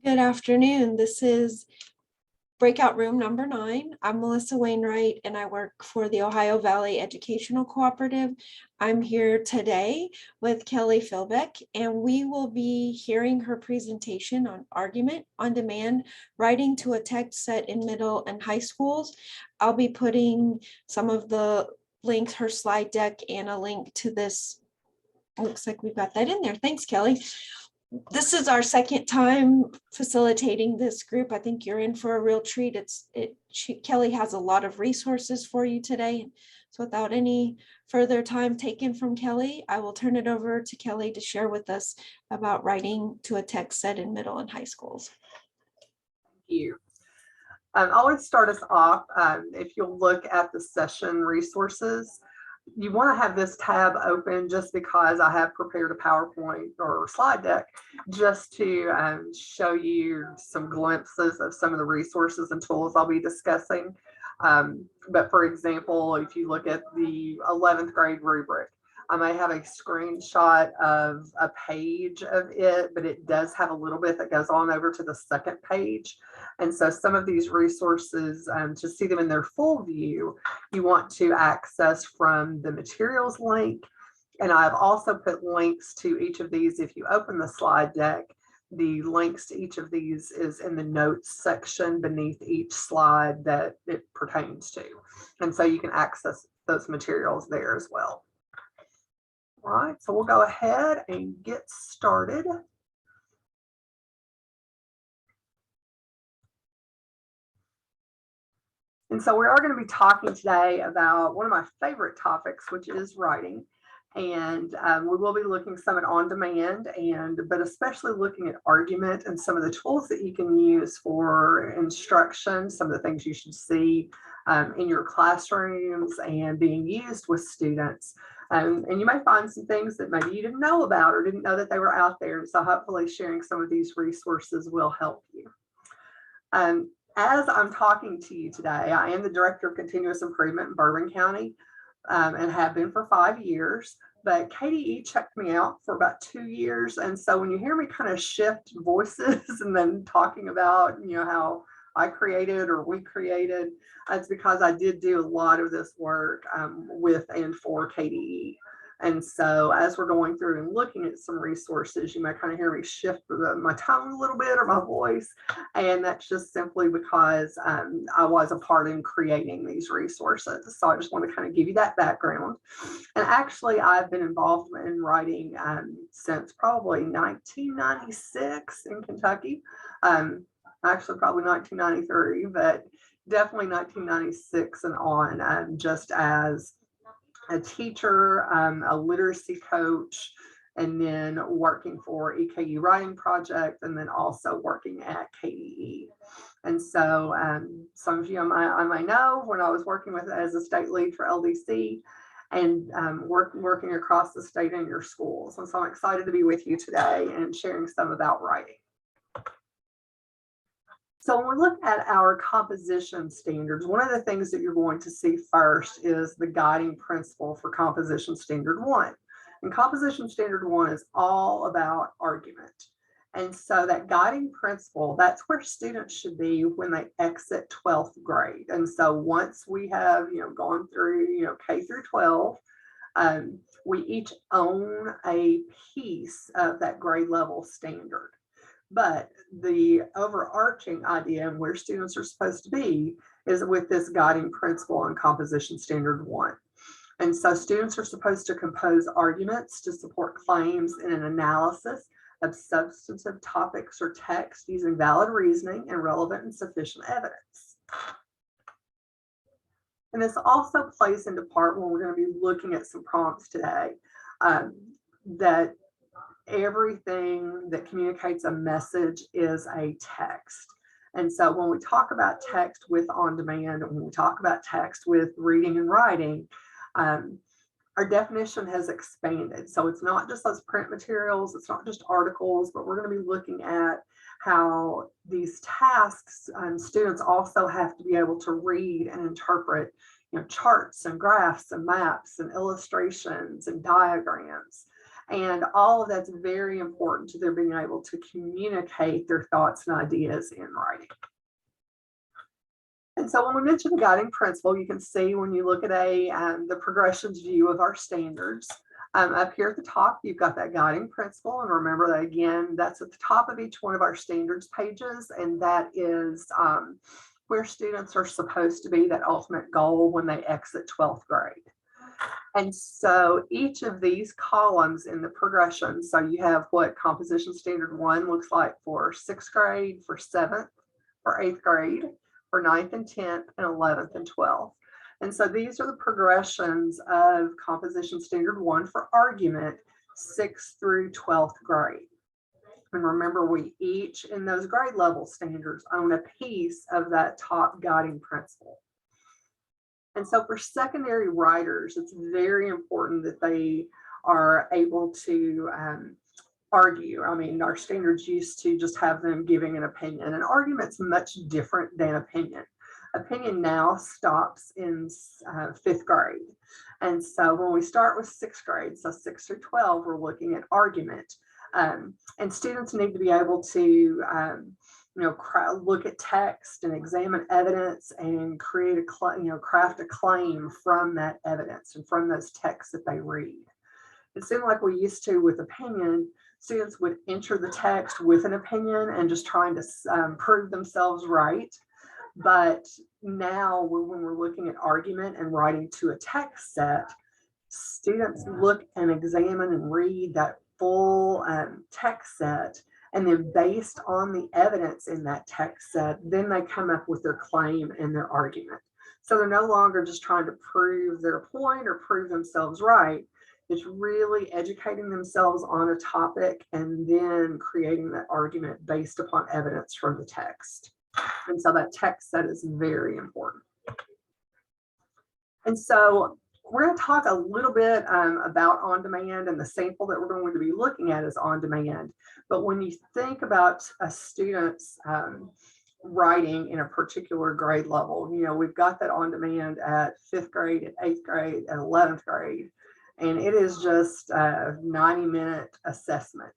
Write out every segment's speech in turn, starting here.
Good afternoon. This is breakout room number 9. I'm Melissa Wainwright and I work for the Ohio Valley Educational Cooperative. I'm here today with Kelly Philbeck and we will be hearing her presentation on argument on demand, writing to a text set in middle and high schools. I'll be putting some of the links, her slide deck, and a link to this. Looks like we've got that in there. Thanks, Kelly. This is our second time facilitating this group. I think you're in for a real treat. Kelly has a lot of resources for you today. So without any further time taken from Kelly, I will turn it over to Kelly to share with us about writing to a text set in middle and high schools. Thank you. I want to start us off. If you'll look at the session resources, you want to have this tab open just because I have prepared a PowerPoint or slide deck just to show you some glimpses of some of the resources and tools I'll be discussing. But for example, if you look at the 11th grade rubric, I may have a screenshot of a page of it, but it does have a little bit that goes on over to the second page. And so some of these resources, to see them in their full view, you want to access from the materials link. And I've also put links to each of these. If you open the slide deck, the links to each of these is in the notes section beneath each slide that it pertains to. And so you can access those materials there as well. All right, so we'll go ahead and get started. And so we are going to be talking today about one of my favorite topics, which is writing. And we will be looking some at on-demand, but especially looking at argument and some of the tools that you can use for instruction, some of the things you should see in your classrooms and being used with students. And you may find some things that maybe you didn't know about or didn't know that they were out there. So hopefully sharing some of these resources will help you. As I'm talking to you today, I am the Director of Continuous Improvement in Bourbon County and have been for 5 years. But KDE checked me out for about 2 years. And so when you hear me kind of shift voices and then talking about, how I created or we created, it's because I did do a lot of this work with and for KDE. And so as we're going through and looking at some resources, you might kind of hear me shift my tone a little bit or my voice. And that's just simply because I was a part in creating these resources. So I just want to kind of give you that background. And actually, I've been involved in writing since probably 1996 in Kentucky. Actually, probably 1993, but definitely 1996 and on, just as a teacher, a literacy coach, and then working for EKU Writing Project, and then also working at KDE. And so some of you I might know when I was working with as a state lead for LDC and working across the state in your schools. And so I'm excited to be with you today and sharing some about writing. So when we look at our composition standards, one of the things that you're going to see first is the guiding principle for Composition Standard 1. And Composition Standard 1 is all about argument. And so that guiding principle, that's where students should be when they exit 12th grade. And so once we have, gone through, K through 12, we each own a piece of that grade level standard. But the overarching idea and where students are supposed to be is with this guiding principle on Composition Standard 1. And so students are supposed to compose arguments to support claims in an analysis of substantive topics or text using valid reasoning and relevant and sufficient evidence. And this also plays into part when we're going to be looking at some prompts today, that everything that communicates a message is a text. And so when we talk about text with on-demand, and when we talk about text with reading and writing, our definition has expanded. So it's not just those print materials, it's not just articles, but we're going to be looking at how these tasks, students also have to be able to read and interpret, charts and graphs and maps and illustrations and diagrams. And all of that's very important to their being able to communicate their thoughts and ideas in writing. And so when we mention the guiding principle, you can see when you look at the progressions view of our standards, up here at the top, you've got that guiding principle. And remember that again, that's at the top of each one of our standards pages. And that is where students are supposed to be, that ultimate goal when they exit 12th grade. And so each of these columns in the progression, so you have what composition standard 1 looks like for 6th grade, for 7th, for 8th grade, for 9th and 10th, and 11th and 12th. And so these are the progressions of composition standard 1 for argument, 6th through 12th grade. And remember, we each in those grade level standards own a piece of that top guiding principle. And so for secondary writers, it's very important that they are able to argue. I mean, our standards used to just have them giving an opinion. An argument's much different than opinion. Opinion now stops in 5th grade. And so when we start with 6th grade, so 6 through 12, we're looking at argument. And students need to be able to look at text and examine evidence and create craft a claim from that evidence and from those texts that they read. It seemed like we used to with opinion, students would enter the text with an opinion and just trying to prove themselves right. But now when we're looking at argument and writing to a text set, students look and examine and read that full text set, and then based on the evidence in that text set, then they come up with their claim and their argument. So they're no longer just trying to prove their point or prove themselves right. It's really educating themselves on a topic and then creating that argument based upon evidence from the text. And so that text set is very important. And so we're going to talk a little bit about on-demand, and the sample that we're going to be looking at is on-demand. But when you think about a student's writing in a particular grade level, we've got that on-demand at 5th grade, at 8th grade, at 11th grade, and it is just a 90-minute assessment.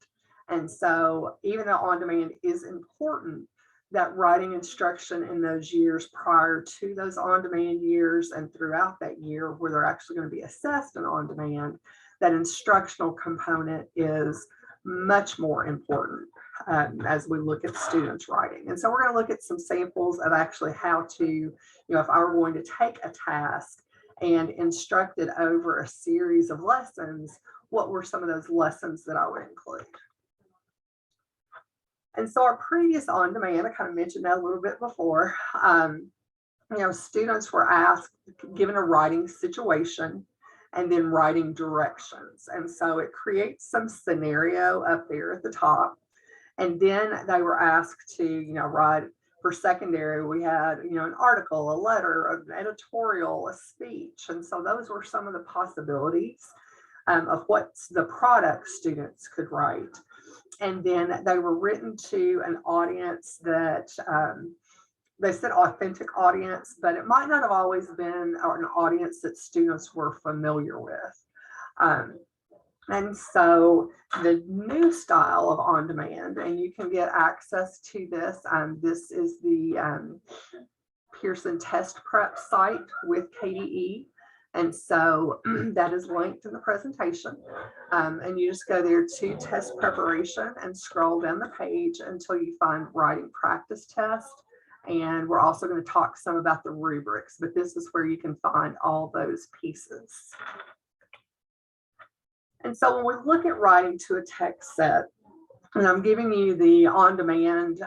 And so even though on-demand is important, that writing instruction in those years prior to those on-demand years and throughout that year where they're actually going to be assessed and on-demand, that instructional component is much more important as we look at students writing. And so we're going to look at some samples of actually how to, if I were going to take a task and instruct it over a series of lessons, what were some of those lessons that I would include? And so our previous on-demand, I kind of mentioned that a little bit before, students were asked, given a writing situation and then writing directions. And so it creates some scenario up there at the top. And then they were asked to, write for secondary, we had, an article, a letter, an editorial, a speech. And so those were some of the possibilities of what the product students could write. And then they were written to an audience that they said authentic audience, but it might not have always been an audience that students were familiar with. And so the new style of on-demand, and you can get access to this. This is the Pearson test prep site with KDE. And so that is linked in the presentation. And you just go there to test preparation and scroll down the page until you find writing practice test. And we're also going to talk some about the rubrics, but this is where you can find all those pieces. And so when we look at writing to a text set, and I'm giving you the on-demand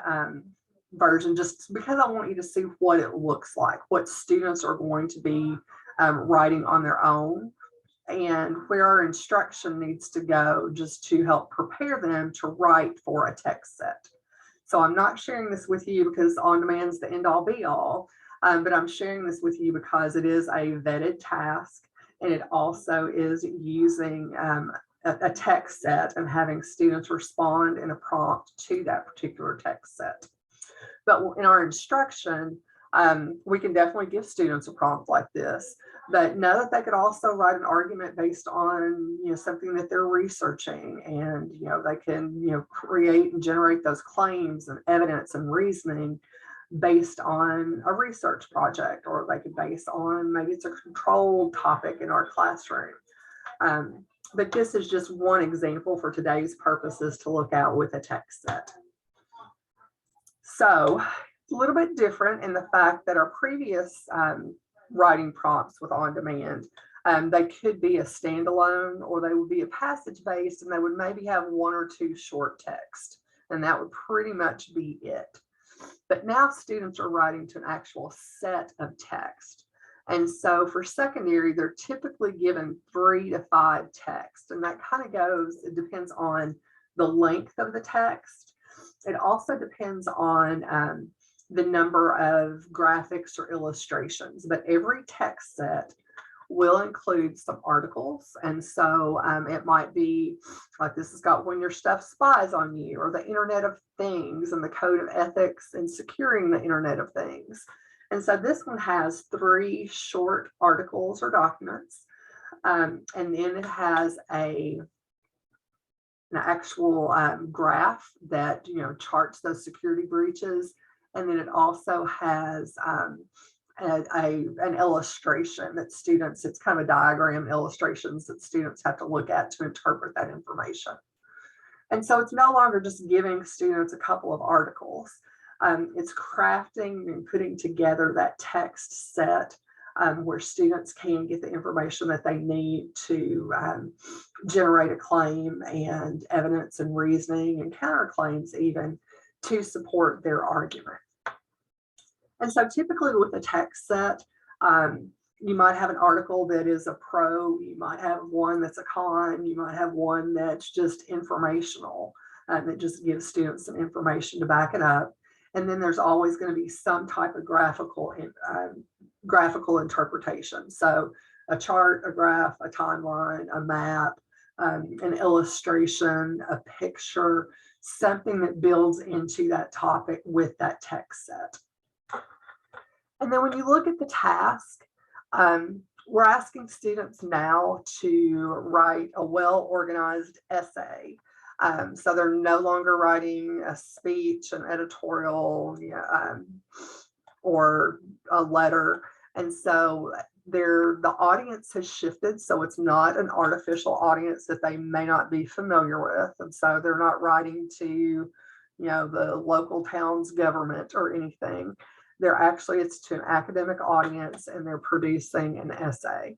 version just because I want you to see what it looks like, what students are going to be writing on their own, and where our instruction needs to go just to help prepare them to write for a text set. So I'm not sharing this with you because on-demand is the end-all be-all, but I'm sharing this with you because it is a vetted task, and it also is using a text set and having students respond in a prompt to that particular text set. But in our instruction, We can definitely give students a prompt like this, but know that they could also write an argument based on, something that they're researching, and, they can, create and generate those claims and evidence and reasoning based on a research project, or they could base on, maybe it's a controlled topic in our classroom. But this is just one example for today's purposes to look at with a text set. So it's a little bit different in the fact that our previous writing prompts with OnDemand, they could be a standalone, or they would be a passage based, and they would maybe have one or two short text, and that would pretty much be it. But now students are writing to an actual set of text. And so for secondary, they're typically given 3 to 5 texts, and that kind of goes, it depends on the length of the text. It also depends on the number of graphics or illustrations, but every text set will include some articles. And so it might be like, this has got when your stuff spies on you, or the Internet of Things and the Code of Ethics and Securing the Internet of Things. And so this one has 3 short articles or documents, and then it has an actual graph that charts those security breaches, and then it also has an illustration that students, it's kind of a diagram illustrations that students have to look at to interpret that information. And so it's no longer just giving students a couple of articles. It's crafting and putting together that text set where students can get the information that they need to generate a claim and evidence and reasoning and counterclaims even to support their argument. And so typically with a text set, you might have an article that is a pro, you might have one that's a con, you might have one that's just informational, that just gives students some information to back it up. And then there's always going to be some type of graphical interpretation. So a chart, a graph, a timeline, a map, an illustration, a picture, something that builds into that topic with that text set. And then when you look at the task, we're asking students now to write a well-organized essay. So they're no longer writing a speech, an editorial, or a letter. And so the audience has shifted. So it's not an artificial audience that they may not be familiar with. And so they're not writing to, the local town's government or anything. It's to an academic audience, and they're producing an essay.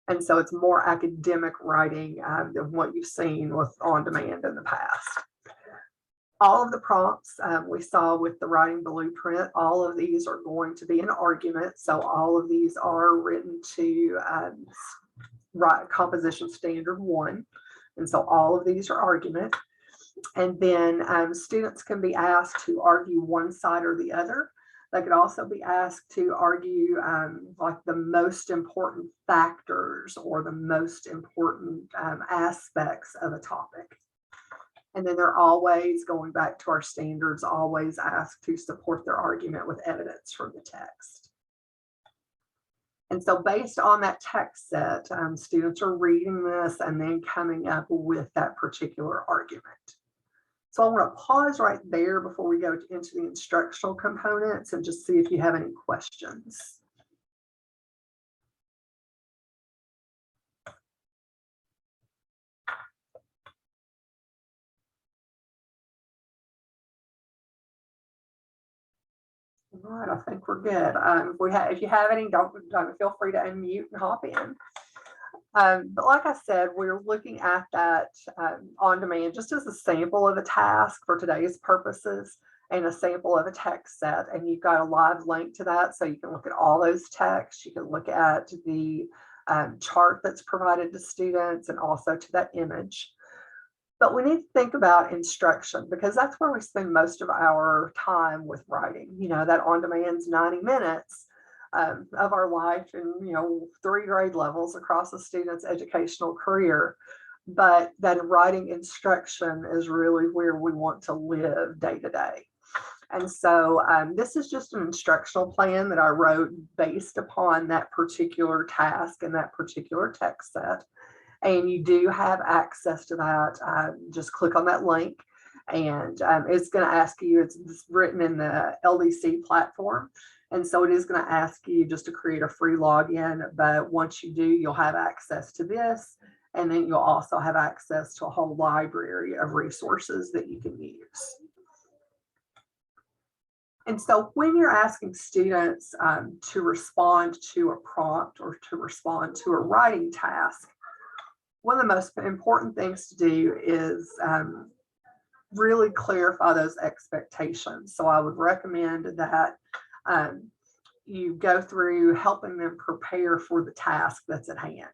And so it's more academic writing than what you've seen with OnDemand in the past. All of the prompts we saw with the writing blueprint, all of these are going to be an argument. So all of these are written to composition standard 1. And so all of these are argument. And then students can be asked to argue one side or the other. They could also be asked to argue like the most important factors or the most important aspects of a topic. And then they're always, going back to our standards, always asked to support their argument with evidence from the text. And so based on that text set, students are reading this and then coming up with that particular argument. So I want to pause right there before we go into the instructional components and just see if you have any questions. All right, I think we're good. If you have any, don't feel free to unmute and hop in. But like I said, we're looking at that OnDemand just as a sample of a task for today's purposes and a sample of a text set. And you've got a live link to that, so you can look at all those texts. You can look at the chart that's provided to students and also to that image. But we need to think about instruction, because that's where we spend most of our time with writing. That OnDemand's 90 minutes of our life in 3 grade levels across a student's educational career. But that writing instruction is really where we want to live day to day. And so this is just an instructional plan that I wrote based upon that particular task and that particular text set. And you do have access to that. Just click on that link, and it's going to ask you, it's written in the LDC platform. And so it is going to ask you just to create a free login. But once you do, you'll have access to this. And then you'll also have access to a whole library of resources that you can use. And so when you're asking students to respond to a prompt or to respond to a writing task, one of the most important things to do is really clarify those expectations. So I would recommend that you go through helping them prepare for the task that's at hand.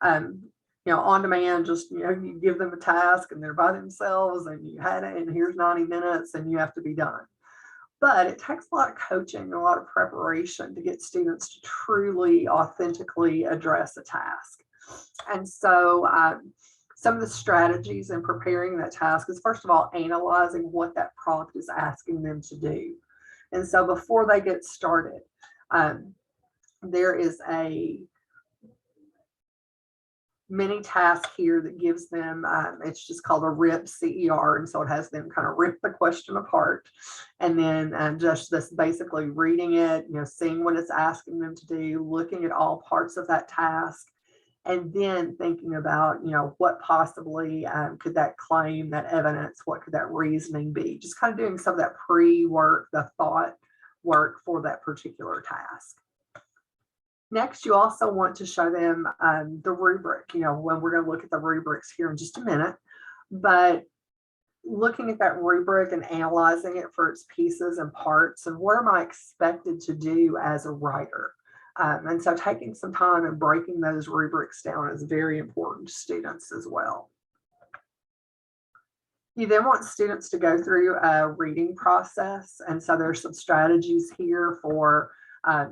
On demand, just, you give them a task and they're by themselves and you had it and here's 90 minutes and you have to be done. But it takes a lot of coaching and a lot of preparation to get students to truly, authentically address a task. And so some of the strategies in preparing that task is, first of all, analyzing what that prompt is asking them to do. And so before they get started, there is a mini task here that gives them, it's just called a RIP CER. And so it has them kind of rip the question apart. And then just this basically reading it, seeing what it's asking them to do, looking at all parts of that task, and then thinking about, what possibly could that claim, that evidence, what could that reasoning be? Just kind of doing some of that pre-work, the thought work for that particular task. Next, you also want to show them the rubric, when we're going to look at the rubrics here in just a minute, but looking at that rubric and analyzing it for its pieces and parts and what am I expected to do as a writer. And so taking some time and breaking those rubrics down is very important to students as well. You then want students to go through a reading process. And so there's some strategies here for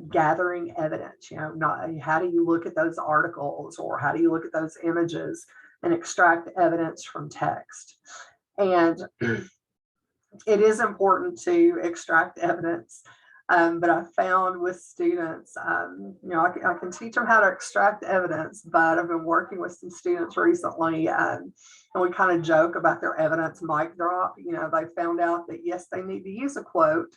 gathering evidence. How do you look at those articles, or how do you look at those images and extract evidence from text? And it is important to extract evidence. But I found with students, I can teach them how to extract evidence, but I've been working with some students recently, and we kind of joke about their evidence mic drop. They found out that, yes, they need to use a quote.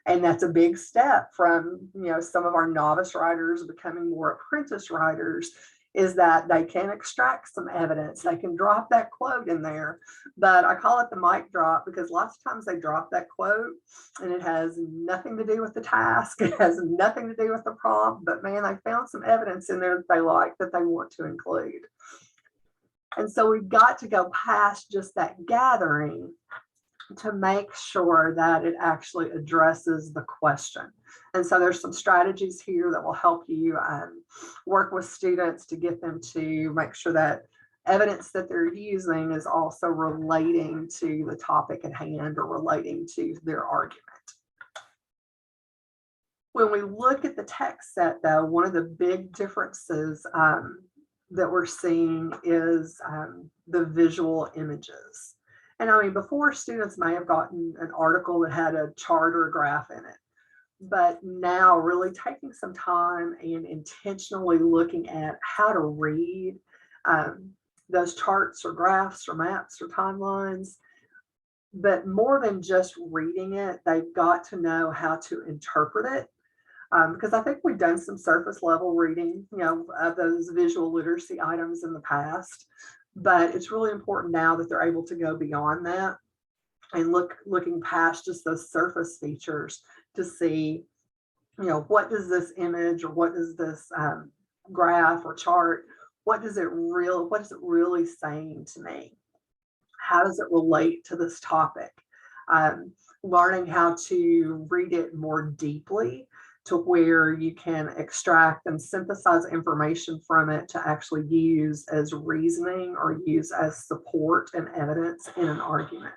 And that's a big step from, some of our novice writers becoming more apprentice writers, is that they can extract some evidence. They can drop that quote in there, but I call it the mic drop because lots of times they drop that quote and it has nothing to do with the task. It has nothing to do with the prompt, but man, they found some evidence in there that they like, that they want to include. And so we've got to go past just that gathering to make sure that it actually addresses the question. And so there's some strategies here that will help you work with students to get them to make sure that evidence that they're using is also relating to the topic at hand or relating to their argument. When we look at the text set, though, one of the big differences that we're seeing is the visual images. And I mean, before, students may have gotten an article that had a chart or a graph in it, but now really taking some time and intentionally looking at how to read those charts or graphs or maps or timelines. But more than just reading it, they've got to know how to interpret it. Because I think we've done some surface level reading, of those visual literacy items in the past. But it's really important now that they're able to go beyond that and looking past just those surface features to see, what does this image or what does this graph or chart, what is it really saying to me? How does it relate to this topic? Learning how to read it more deeply to where you can extract and synthesize information from it to actually use as reasoning or use as support and evidence in an argument.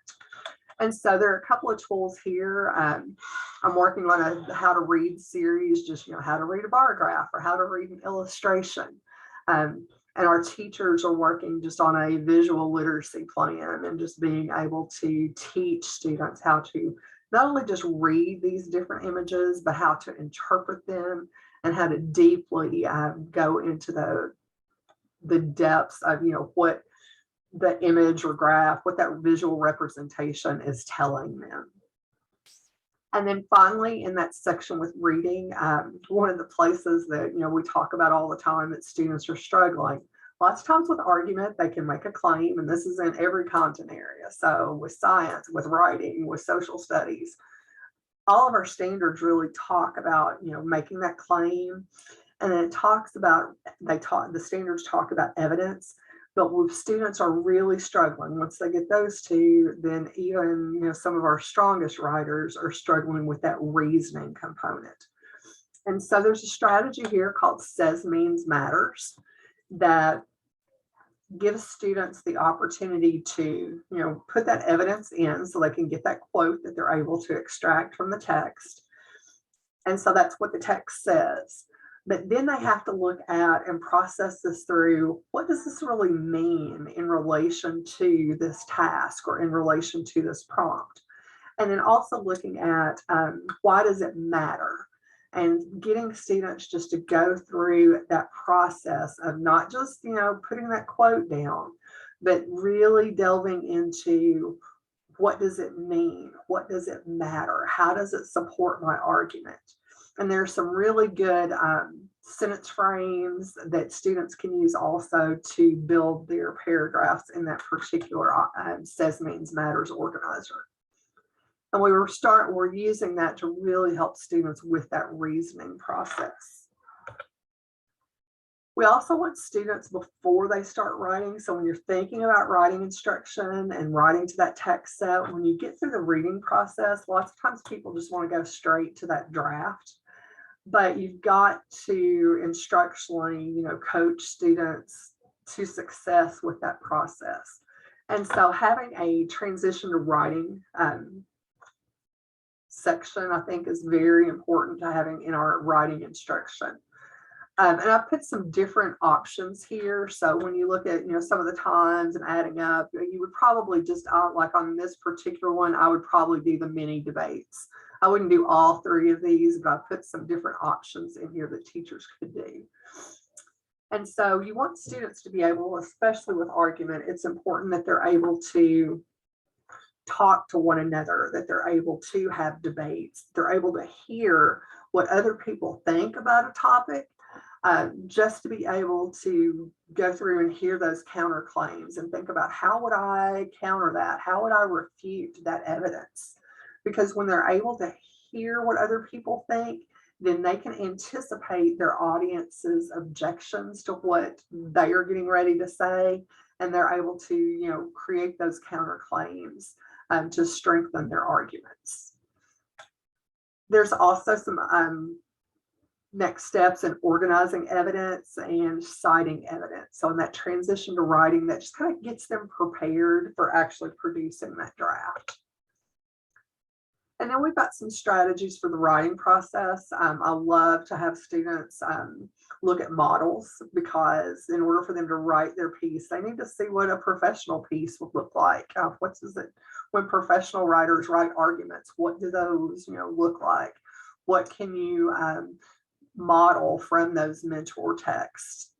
And so there are a couple of tools here. I'm working on a how to read series, just how to read a bar graph or how to read an illustration. And our teachers are working just on a visual literacy plan and just being able to teach students how to not only just read these different images, but how to interpret them and how to deeply go into the depths of, what the image or graph, what that visual representation is telling them. And then finally, in that section with reading, one of the places that, we talk about all the time that students are struggling, lots of times with argument, they can make a claim, and this is in every content area. So with science, with writing, with social studies, all of our standards really talk about, making that claim. And then it talks about, the standards talk about evidence, but when students are really struggling, once they get those two, then even, some of our strongest writers are struggling with that reasoning component. And so there's a strategy here called Says Means Matters that gives students the opportunity to, put that evidence in so they can get that quote that they're able to extract from the text. And so that's what the text says. But then they have to look at and process this through, what does this really mean in relation to this task or in relation to this prompt? And then also looking at why does it matter? And getting students just to go through that process of not just, putting that quote down, but really delving into what does it mean? What does it matter? How does it support my argument? And there's some really good sentence frames that students can use also to build their paragraphs in that particular Says Means Matters organizer. And we're using that to really help students with that reasoning process. We also want students before they start writing. So when you're thinking about writing instruction and writing to that text set, when you get through the reading process, lots of times people just want to go straight to that draft. But you've got to instructionally, coach students to success with that process. And so having a transition to writing section, I think, is very important to having in our writing instruction. And I've put some different options here. So when you look at, some of the times and adding up, you would probably just, like on this particular one, I would probably do the mini debates. I wouldn't do all three of these, but I put some different options in here that teachers could do. And so you want students to be able, especially with argument, it's important that they're able to talk to one another, that they're able to have debates, they're able to hear what other people think about a topic, just to be able to go through and hear those counterclaims and think about, how would I counter that? How would I refute that evidence? Because when they're able to hear what other people think, then they can anticipate their audience's objections to what they are getting ready to say, and they're able to, create those counterclaims to strengthen their arguments. There's also some next steps in organizing evidence and citing evidence. So in that transition to writing, that just kind of gets them prepared for actually producing that draft. And then we've got some strategies for the writing process. I love to have students look at models, because in order for them to write their piece, they need to see what a professional piece would look like. What does it, when professional writers write arguments, what do those look like? What can you model from those mentor texts?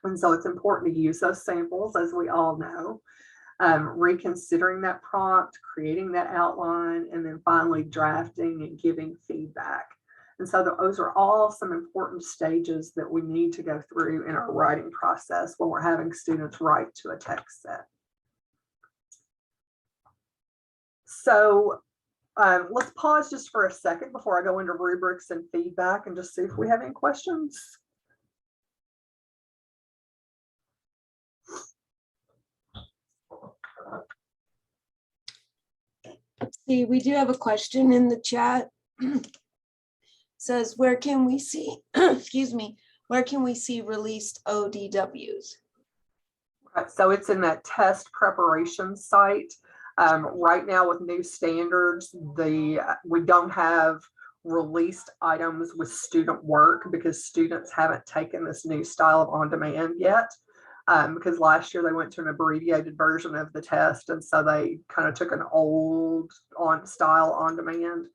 And so it's important to use those samples, as we all know. Reconsidering that prompt, creating that outline, and then finally drafting and giving feedback. And so those are all some important stages that we need to go through in our writing process when we're having students write to a text set. So let's pause just for a second before I go into rubrics and feedback and just see if we have any questions. See, we do have a question in the chat. Says, where can we see, excuse me, where can we see released ODWs? Right, so it's in that test preparation site. Right now with new standards, we don't have released items with student work because students haven't taken this new style of on-demand yet. because last year they went to an abbreviated version of the test. And so they kind of took an old style on demand.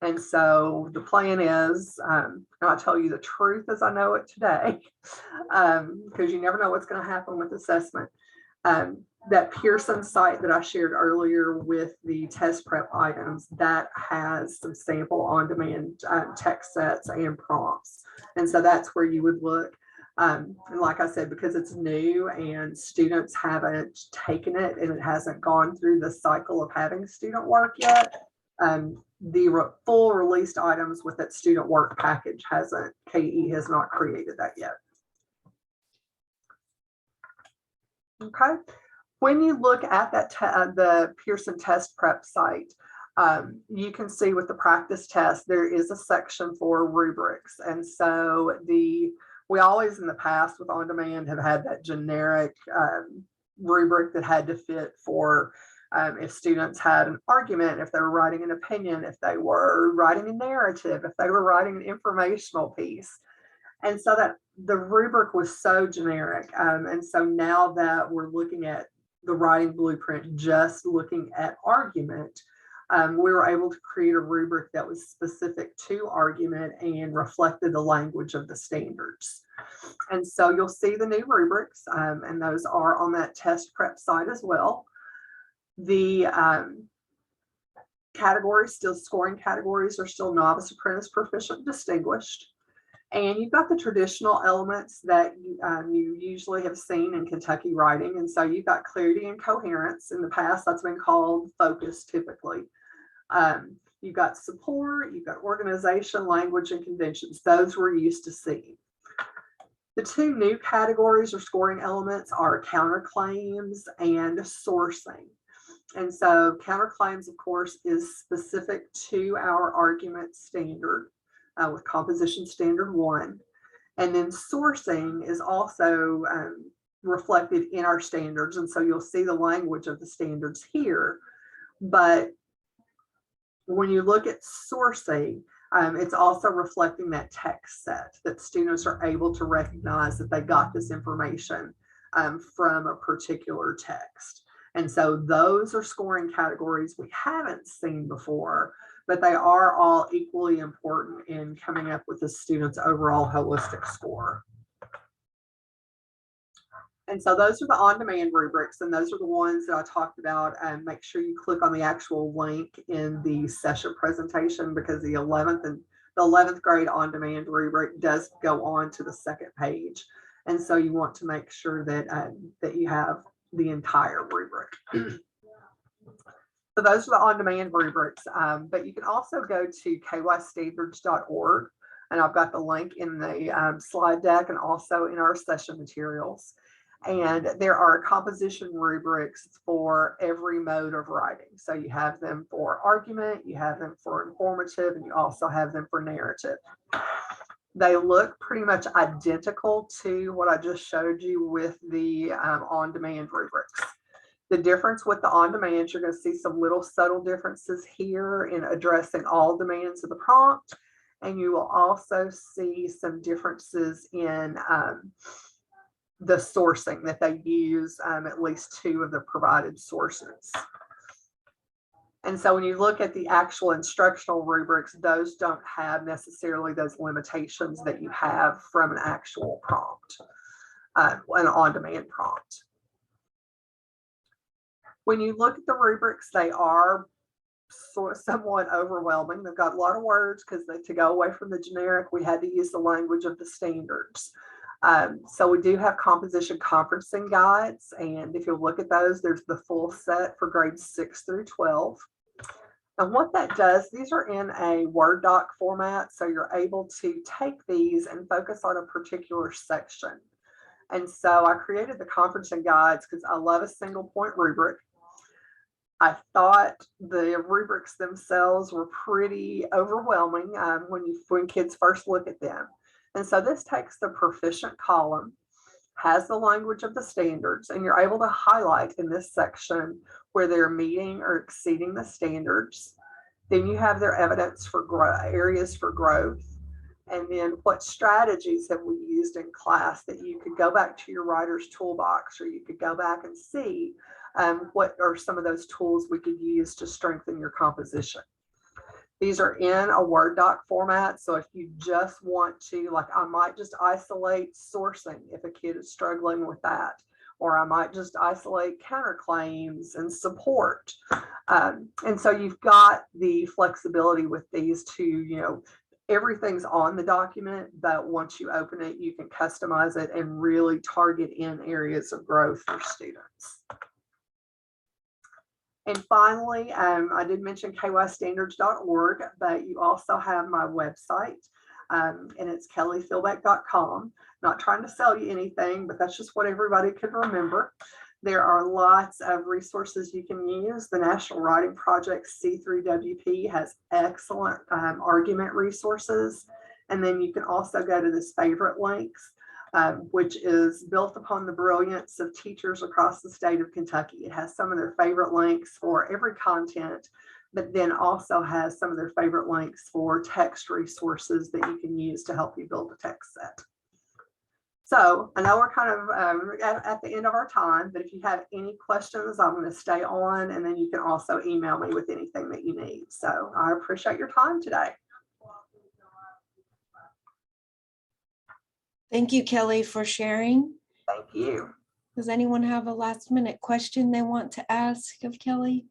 And so the plan is, and I'll tell you the truth as I know it today, because you never know what's going to happen with assessment. That Pearson site that I shared earlier with the test prep items, that has some sample on-demand text sets and prompts. And so that's where you would look. And like I said, because it's new and students haven't taken it and it hasn't gone through the cycle of having student work yet, the full released items with that student work package KE has not created that yet. Okay. When you look at that the Pearson test prep site, you can see with the practice test, there is a section for rubrics. And so we always in the past with on-demand have had that generic rubric that had to fit for if students had an argument, if they were writing an opinion, if they were writing a narrative, if they were writing an informational piece. And so that the rubric was so generic. And so now that we're looking at the writing blueprint, just looking at argument, we were able to create a rubric that was specific to argument and reflected the language of the standards. And so you'll see the new rubrics, and those are on that test prep site as well. The scoring categories are still novice, apprentice, proficient, distinguished. And you've got the traditional elements that you usually have seen in Kentucky writing. And so you've got clarity and coherence. In the past, that's been called focus typically. You've got support, you've got organization, language, and conventions. Those we're used to seeing. The two new categories or scoring elements are counterclaims and sourcing. And so counterclaims, of course, is specific to our argument standard with composition standard 1. And then sourcing is also reflected in our standards. And so you'll see the language of the standards here. But when you look at sourcing, it's also reflecting that text set that students are able to recognize that they got this information from a particular text. And so those are scoring categories we haven't seen before, but they are all equally important in coming up with the student's overall holistic score. And so those are the on-demand rubrics, and those are the ones that I talked about. And make sure you click on the actual link in the session presentation, because the 11th grade on-demand rubric does go on to the second page. And so you want to make sure that that you have the entire rubric. So those are the on-demand rubrics, but you can also go to kystandards.org, and I've got the link in the slide deck and also in our session materials. And there are composition rubrics for every mode of writing. So you have them for argument, you have them for informative, and you also have them for narrative. They look pretty much identical to what I just showed you with the on-demand rubrics. The difference with the on-demand, you're going to see some little subtle differences here in addressing all demands of the prompt. And you will also see some differences in the sourcing that they use, at least 2 of the provided sources. And so when you look at the actual instructional rubrics, those don't have necessarily those limitations that you have from an actual prompt, an on-demand prompt. When you look at the rubrics, they are somewhat overwhelming. They've got a lot of words because to go away from the generic, we had to use the language of the standards. So we do have composition conferencing guides, and if you look at those, there's the full set for grades 6 through 12. And what that does, these are in a Word doc format, so you're able to take these and focus on a particular section. And so I created the conferencing guides because I love a single point rubric. I thought the rubrics themselves were pretty overwhelming when kids first look at them. And so this takes the proficient column, has the language of the standards, and you're able to highlight in this section where they're meeting or exceeding the standards. Then you have their evidence for areas for growth. And then what strategies have we used in class that you could go back to your writer's toolbox, or you could go back and see what are some of those tools we could use to strengthen your composition. These are in a Word doc format. So if you just want to, like, I might just isolate sourcing if a kid is struggling with that, or I might just isolate counterclaims and support. And so you've got the flexibility with these to, you know, everything's on the document, but once you open it, you can customize it and really target in areas of growth for students. And finally, I did mention kystandards.org, but you also have my website, and it's kellyphilbeck.com. Not trying to sell you anything, but that's just what everybody could remember. There are lots of resources you can use. The National Writing Project C3WP has excellent argument resources. And then you can also go to this favorite links, which is built upon the brilliance of teachers across the state of Kentucky. It has some of their favorite links for every content, but then also has some of their favorite links for text resources that you can use to help you build a text set. So I know we're kind of at the end of our time, but if you have any questions, I'm going to stay on, and then you can also email me with anything that you need. So I appreciate your time today. Thank you, Kelly, for sharing. Thank you. Does anyone have a last minute question they want to ask of Kelly?